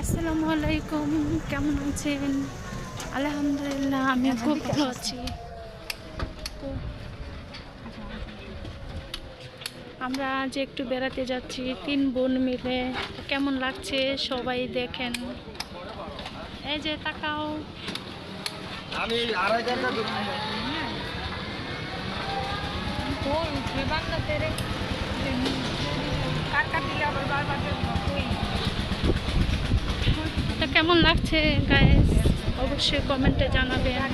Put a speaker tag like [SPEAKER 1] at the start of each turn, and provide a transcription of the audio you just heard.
[SPEAKER 1] আসসালামু আলাইকুম, কেমন আছেন? আলহামদুলিল্লাহ, আমি খুব ভালো আছি। তো আমরা আজ একটু বেড়াতে যাচ্ছি 3 বোন মিলে। তো কেমন লাগছে সবাই দেখেন। এই যে তাকাও।
[SPEAKER 2] আমি আড়াই ঘন্টা
[SPEAKER 1] তো কেমন লাগছে গাইস, অবশ্যই কমেন্টে জানাবেন।